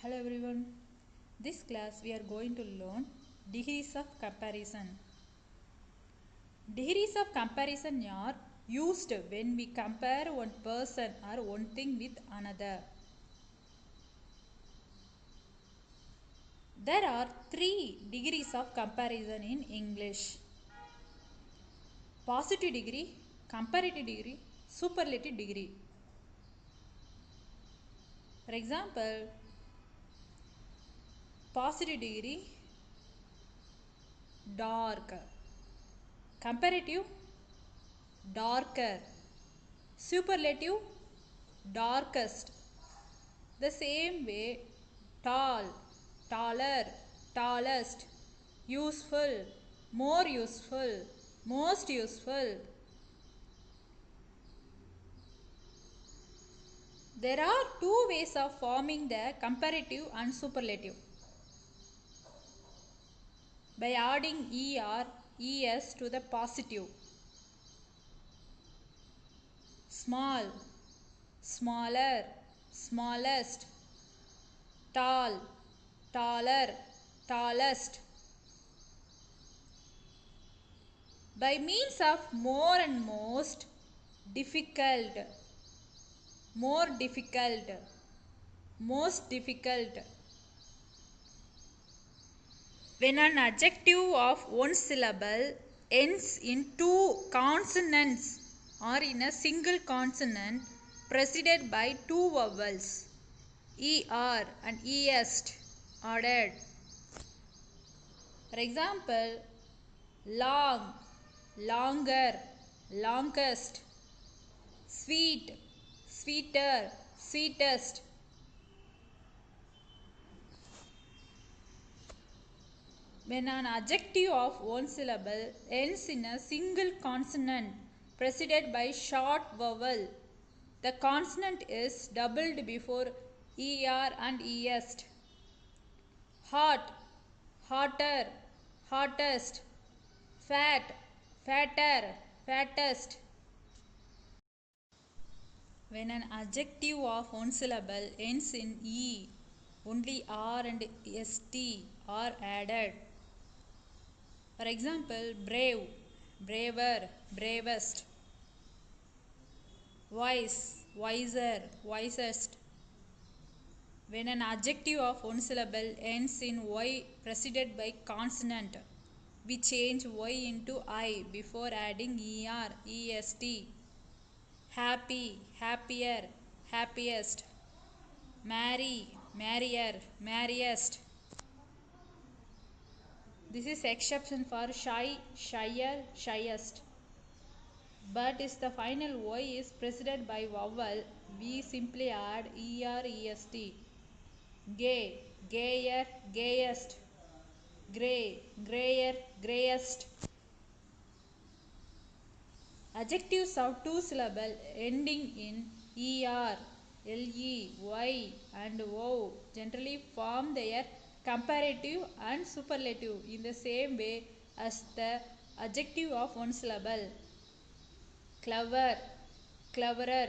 Hello everyone. This class we are going to learn degrees of comparison. Degrees of comparison are used when we compare one person or one thing with another. There are 3 degrees of comparison in English. Positive degree, comparative degree, superlative degree. For example, positive degree, dark. Comparative, darker. Superlative, darkest. The same way, tall, taller, tallest, useful, more useful, most useful. There are 2 ways of forming the comparative and superlative. By adding er, es to the positive. Small, smaller, smallest. Tall, taller, tallest. By means of more and most, difficult, more difficult, most difficult. When an adjective of one syllable ends in 2 consonants or in a single consonant preceded by 2 vowels, er and est added. For example, long, longer, longest. Sweet, sweeter, sweetest. When an adjective of one syllable ends in a single consonant preceded by short vowel, the consonant is doubled before er and est. Hot, hotter, hottest. Fat, fatter, fattest. When an adjective of one syllable ends in e, only r and st are added. For example, brave, braver, bravest. Wise, wiser, wisest. When an adjective of one syllable ends in y preceded by consonant, we change y into I before adding er, est. Happy, happier, happiest. Marry, merrier, merriest. This is exception for shy, shyer, shyest. But if the final y is preceded by vowel, we simply add er, est. Gay, gayer, gayest. Grey, grayer, greyest. Adjectives of 2 syllable ending in er, le, y and o generally form their comparative and superlative in the same way as the adjective of one syllable. Clever, cleverer,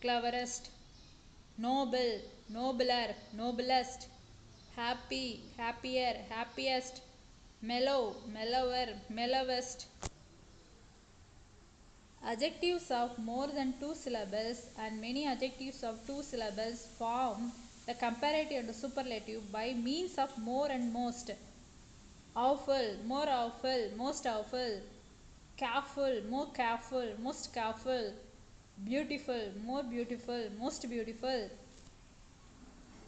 cleverest. Noble, nobler, noblest. Happy, happier, happiest. Mellow, mellower, mellowest. Adjectives of more than 2 syllables and many adjectives of 2 syllables form the comparative and superlative by means of more and most. Awful, more awful, most awful. Careful, more careful, most careful. Beautiful, more beautiful, most beautiful.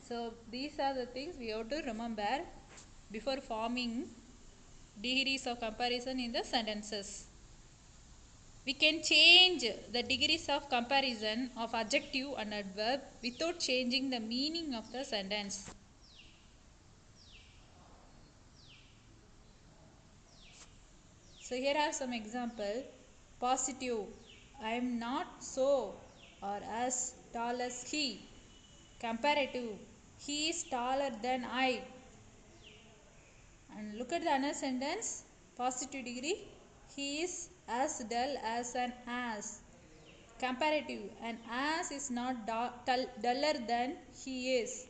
So these are the things we have to remember before forming degrees of comparison in the sentences. We can change the degrees of comparison of adjective and adverb without changing the meaning of the sentence. So here are some example. Positive, I am not so or as tall as he. Comparative, he is taller than I. And look at the another sentence. Positive degree, he is as dull as an ass. Comparative, an ass is not duller than he is.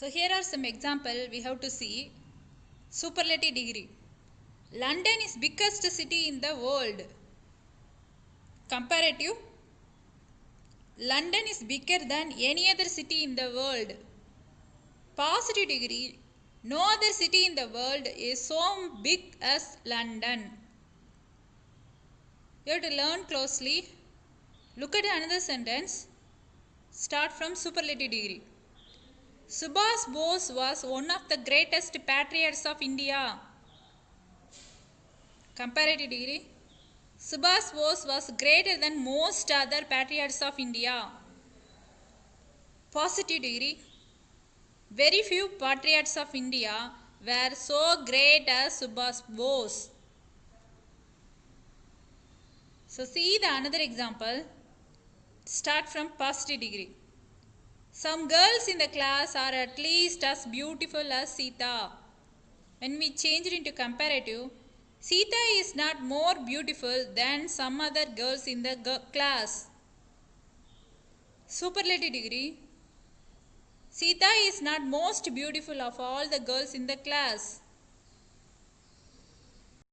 So here are some example we have to see. Superlative degree. London is biggest city in the world. Comparative. London is bigger than any other city in the world. Positive degree. No other city in the world is so big as London. You have to learn closely. Look at another sentence. Start from superlative degree. Subhas Bose was one of the greatest patriots of India. Comparative degree. Subhas Bose was greater than most other patriots of India. Positive degree. Very few patriots of India were so great as Subhas Bose. So see the another example. Start from positive degree. Some girls in the class are at least as beautiful as Sita. When we change it into comparative, Sita is not more beautiful than some other girls in the class. Superlative degree. Sita is not most beautiful of all the girls in the class.